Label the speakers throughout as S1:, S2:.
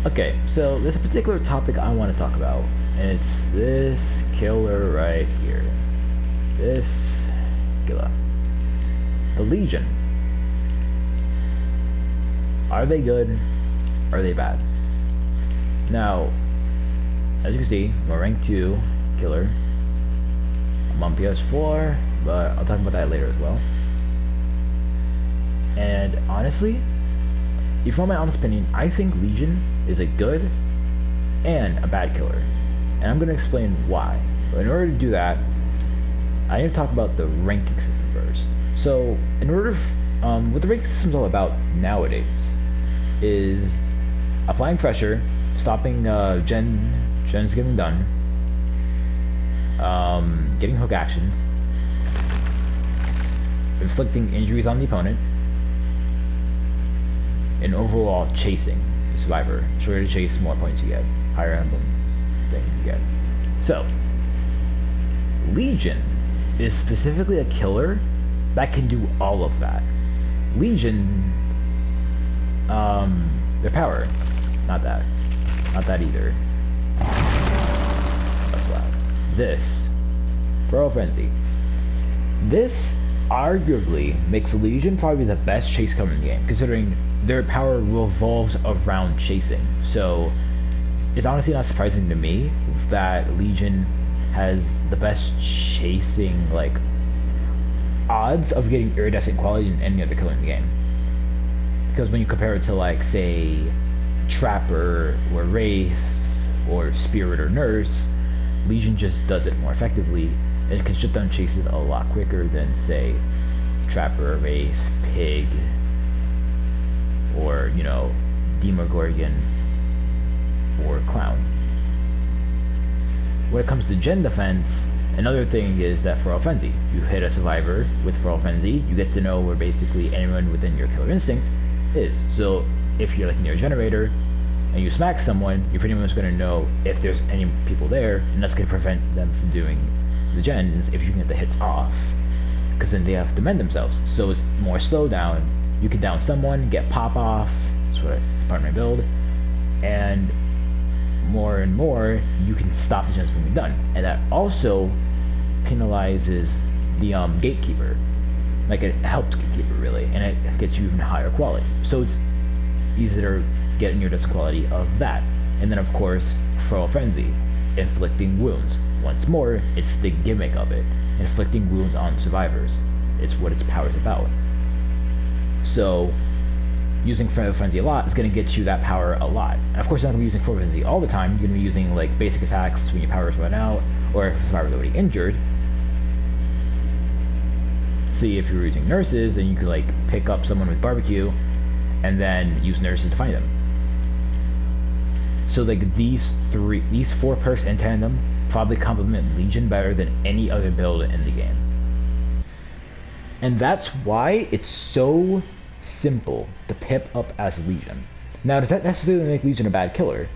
S1: Okay, so there's a particular topic I want to talk about, and it's this killer right here. This killer. The Legion. Are they good? Are they bad? Now, as you can see, I'm a rank 2 killer. I'm on PS4, but I'll talk about that later as well. And honestly, if you want my honest opinion, I think Legion is a good and a bad killer. And I'm going to explain why. But in order to do that, I need to talk about the ranking system first. So, in order, what the ranking system is all about nowadays is applying pressure, stopping gens getting done, getting hook actions, inflicting injuries on the opponent, and overall chasing the survivor. The shorter you chase, more points you get. Higher emblem thing you get. So, Legion is specifically a killer that can do all of that. Legion, their power, not that either. That's loud. This, Feral Frenzy. This arguably makes Legion probably the best chase killer in the game, considering their power revolves around chasing. So it's honestly not surprising to me that Legion has the best chasing odds of getting iridescent quality than any other killer in the game. Because when you compare it to say Trapper or Wraith or Spirit or Nurse, Legion just does it more effectively and it can shut down chases a lot quicker than say Trapper, Wraith, Pig, or Demogorgon or Clown. When it comes to gen defense, another thing is that Feral Frenzy. You hit a survivor with Feral Frenzy, you get to know where basically anyone within your killer instinct is. So if you're near a generator and you smack someone, you're pretty much going to know if there's any people there, and that's going to prevent them from doing the gens if you can get the hits off, because then they have to mend themselves. So it's more slowdown. You can down someone, get pop off, that's what it's part of my build, and more you can stop the gens from being done. And that also penalizes the gatekeeper. It helps gatekeeper really, and it gets you even higher quality. So it's easier to get in your quality of that. And then of course, Feral Frenzy, inflicting wounds. Once more, it's the gimmick of it. Inflicting wounds on survivors. It's what its power is about. So using Feral Frenzy a lot is going to get you that power a lot. And of course, you're not going to be using Feral Frenzy all the time. You're going to be using basic attacks when your powers run out, or if the survivor's already injured. See, if you're using nurses, then you could pick up someone with barbecue and then use nurses to find them. So these 4 perks in tandem probably complement Legion better than any other build in the game. And that's why it's so simple to pip up as Legion. Now, does that necessarily make Legion a bad killer?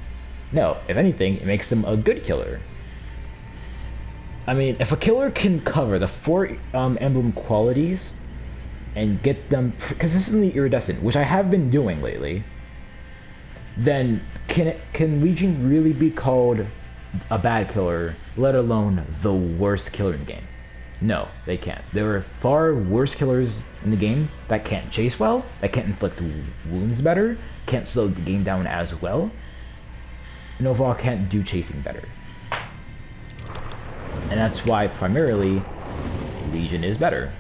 S1: No, if anything, it makes them a good killer. I mean, if a killer can cover the 4 emblem qualities and get them consistently iridescent, which I have been doing lately, then can Legion really be called a bad killer, let alone the worst killer in the game? No, they can't. There are far worse killers in the game that can't chase well, that can't inflict wounds better, can't slow the game down as well, and overall can't do chasing better. And that's why primarily Legion is better.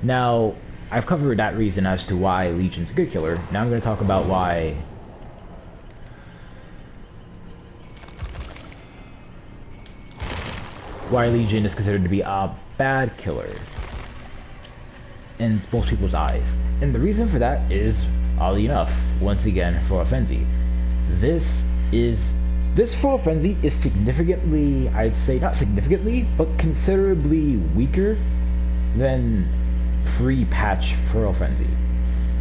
S1: Now, I've covered that reason as to why Legion's a good killer. Now I'm going to talk about why Legion is considered to be a bad killer in most people's eyes. And the reason for that is, oddly enough, once again, Feral Frenzy. This Feral Frenzy is significantly, I'd say not significantly, but considerably weaker than pre-patch Feral Frenzy.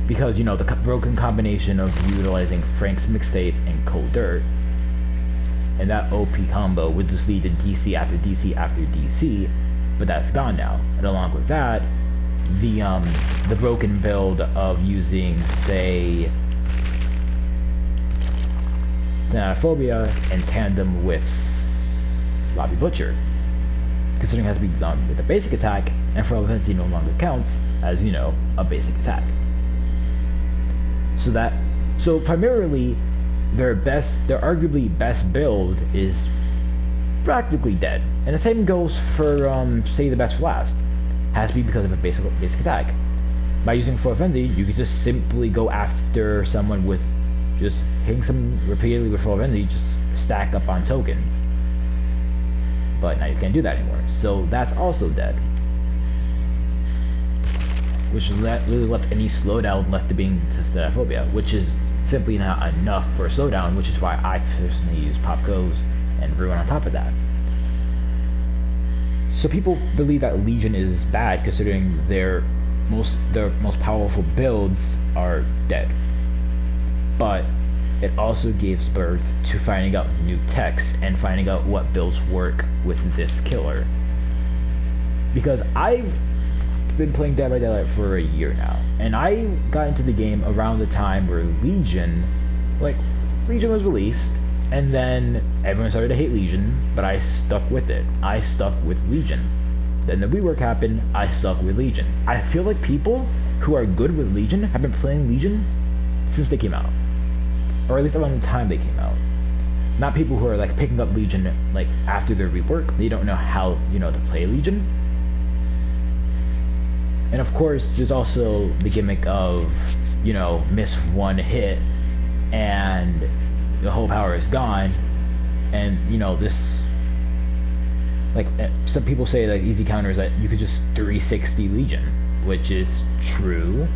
S1: Because, the broken combination of utilizing Frank's Mixtape and Cold Dirt, and that OP combo would just lead to DC after DC after DC, but that's gone now. And along with that, the broken build of using, say, Thanatophobia in tandem with Sloppy Butcher, considering it has to be done with a basic attack, and Feral Frenzy no longer counts as, you know, a basic attack. So primarily, their arguably best build is practically dead, and the same goes for say the best for last. Has to be because of a basic attack. By using Feral Frenzy, you can just simply go after someone with just hitting some repeatedly with Feral Frenzy, just stack up on tokens. But now you can't do that anymore, so that's also dead. Which really left any slowdown left to being Thanatophobia, which is simply not enough for a slowdown, which is why I personally use Pop Goes and Ruin on top of that. So people believe that Legion is bad considering their most powerful builds are dead. But it also gives birth to finding out new techs and finding out what builds work with this killer. Because I've been playing Dead by Daylight for a year now, and I got into the game around the time where Legion was released, and then everyone started to hate Legion, but I stuck with it. I stuck with Legion. Then the rework happened, I stuck with Legion. I feel like people who are good with Legion have been playing Legion since they came out. Or at least around the time they came out. Not people who are like picking up Legion like after their rework. They don't know how, you know, to play Legion. And of course, there's also the gimmick of, you know, miss one hit and the whole power is gone. And, you know, this, like, some people say that easy counter is that you could just 360 Legion, which is true,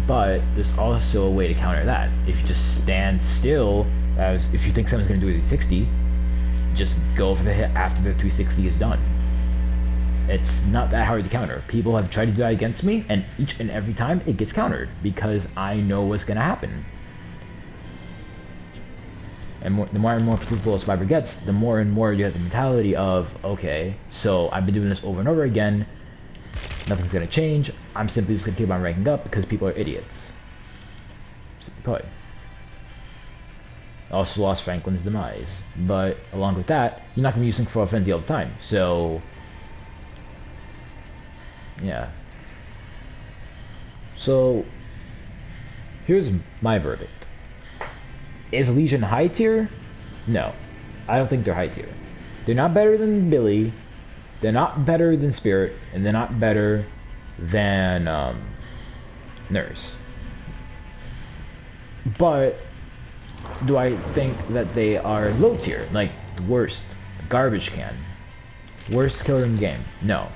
S1: but there's also a way to counter that. If you just stand still, if you think someone's going to do a 360, just go for the hit after the 360 is done. It's not that hard to counter. People have tried to do that against me, and each and every time it gets countered, because I know what's going to happen. And the more and more people a survivor gets, the more and more you have the mentality of, okay, so I've been doing this over and over again, nothing's going to change, I'm simply just going to keep on ranking up because people are idiots. Simply put. Also lost Franklin's demise. But along with that, you're not going to be using Feral Frenzy all the time, so yeah. So here's my verdict. Is Legion high tier? No. I don't think they're high tier. They're not better than Billy, they're not better than Spirit, and they're not better than Nurse. But do I think that they are low tier? Like the worst garbage can? Worst killer in the game? No.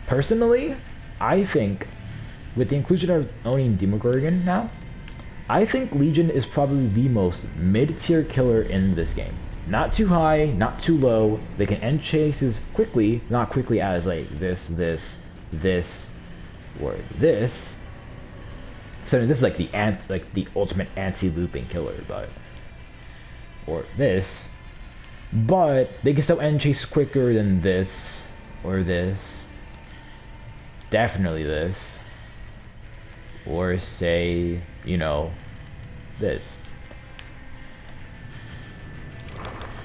S1: Personally, I think with the inclusion of owning Demogorgon now, I think Legion is probably the most mid-tier killer in this game. Not too high, not too low. They can end chases quickly, not quickly as like this, or this. So this is like the ultimate anti-looping killer, or this. But they can still end chase quicker than this, or this. Definitely this. Or say, you know, this.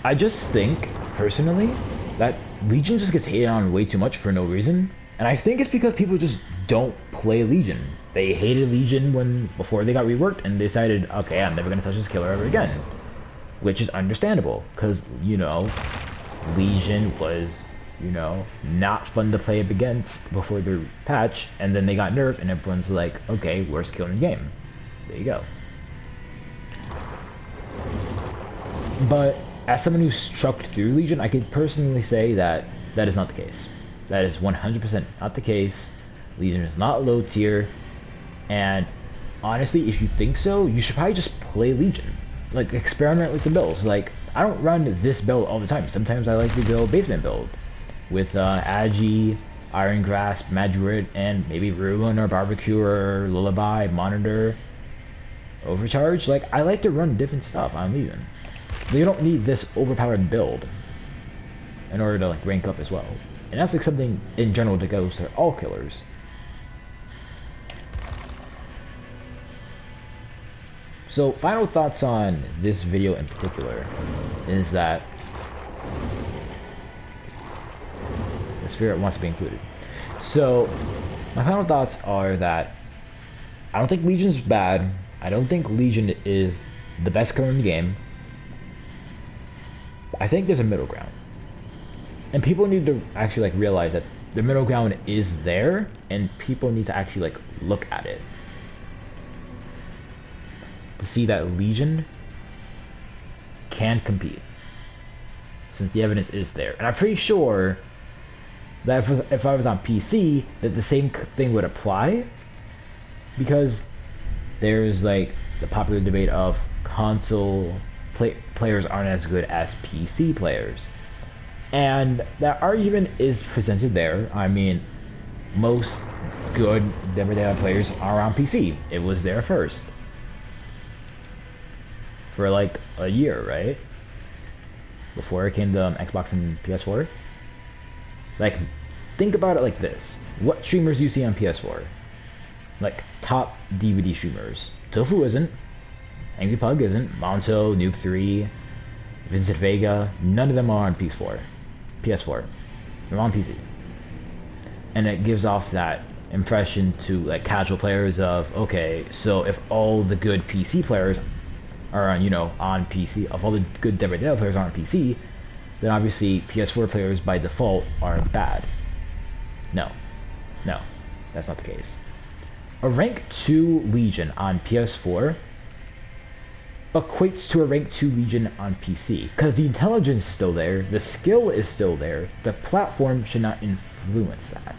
S1: I just think, personally, that Legion just gets hated on way too much for no reason. And I think it's because people just don't play Legion. They hated Legion before they got reworked and decided, okay, I'm never going to touch this killer ever again. Which is understandable, because, you know, Legion was, you know, not fun to play up against before the patch, and then they got nerfed, and everyone's like, okay, worst killer in the game. There you go. But as someone who's trucked through Legion, I could personally say that that is not the case. That is 100% not the case. Legion is not low tier, and honestly, if you think so, you should probably just play Legion. Like, experiment with some builds. Like, I don't run this build all the time. Sometimes I like to go basement build with Agi, Iron Grasp, Madrid, and maybe Ruin or Barbecue or Lullaby, Monitor, Overcharge. Like, I like to run different stuff on Legion. You don't need this overpowered build in order to like rank up as well. And that's like something in general that goes to all killers. So, final thoughts on this video in particular is that the spirit wants to be included. So, my final thoughts are that I don't think Legion's bad. I don't think Legion is the best killer in the game. I think there's a middle ground. And people need to actually like realize that the middle ground is there, and people need to actually like look at it to see that Legion can compete, since the evidence is there. And I'm pretty sure that if I was on PC, that the same thing would apply, because there's like the popular debate of console players aren't as good as PC players. And that argument is presented there. I mean, most good Dead by Daylight players are on PC. It was there first. For like a year, right? Before it came to Xbox and PS4. Like, think about it like this. What streamers do you see on PS4? Like, top DVD streamers. Tofu isn't. Angry Pug isn't. Monto, Nuke 3, Vincent Vega. None of them are on PS4. They're on PC. And it gives off that impression to like casual players of, okay, so if all the good PC players are on, you know, on PC, if all the good Dead by Daylight players are on PC, then obviously PS4 players by default are bad. No, that's not the case. A rank 2 Legion on PS4 equates to a rank 2 Legion on PC, because the intelligence is still there, the skill is still there, the platform should not influence that.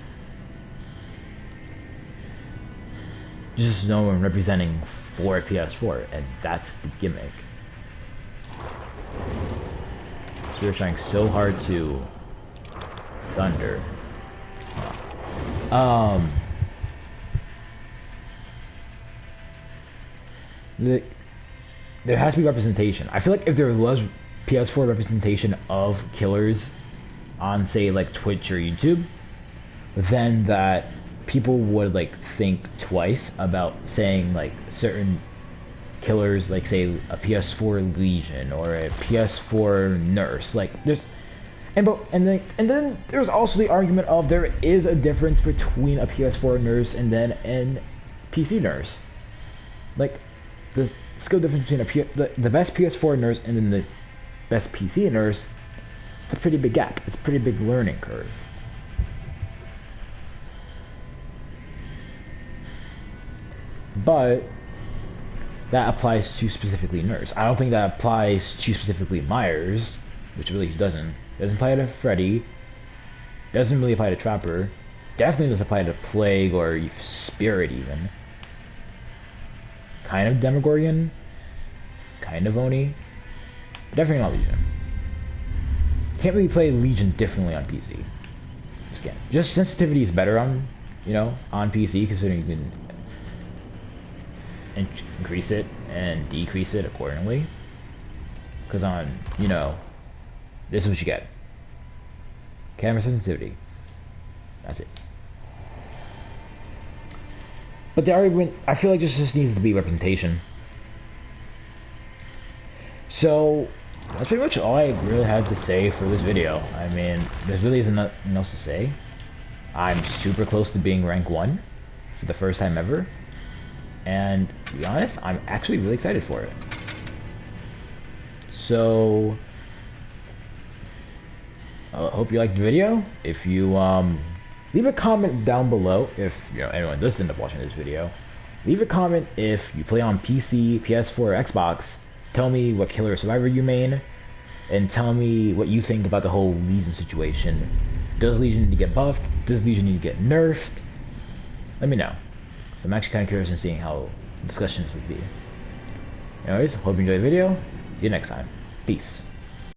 S1: Just no one representing for PS4, and that's the gimmick. So we're trying so hard to thunder. There has to be representation. I feel like if there was PS4 representation of killers on, say, like Twitch or YouTube, then that people would like think twice about saying like certain killers, like say a PS4 Legion or a PS4 Nurse. Like there's and then there's also the argument of there is a difference between a PS4 Nurse and then an PC Nurse. Like the skill difference between the best PS4 Nurse and then the best PC Nurse, it's a pretty big gap. It's a pretty big learning curve. But that applies to specifically Nurse. I don't think that applies to specifically Myers, which really doesn't. It doesn't apply to Freddy. Doesn't really apply to Trapper. Definitely doesn't apply to Plague or Spirit even. Kind of Demogorgon. Kind of Oni. But definitely not Legion. Can't really play Legion differently on PC. Just sensitivity is better on, you know, on PC, considering you can increase it and decrease it accordingly. Because on, you know, this is what you get. Camera sensitivity. That's it. But the argument, I feel like this just needs to be representation. So, that's pretty much all I really had to say for this video. I mean, there really isn't nothing else to say. I'm super close to being rank 1 for the first time ever. And to be honest, I'm actually really excited for it. So, I hope you liked the video. If you leave a comment down below if anyone does end up watching this video. Leave a comment if you play on PC, PS4, or Xbox. Tell me what killer or survivor you main, and tell me what you think about the whole Legion situation. Does Legion need to get buffed? Does Legion need to get nerfed? Let me know. So I'm actually kind of curious in seeing how discussions would be. Anyways, hope you enjoyed the video. See you next time. Peace.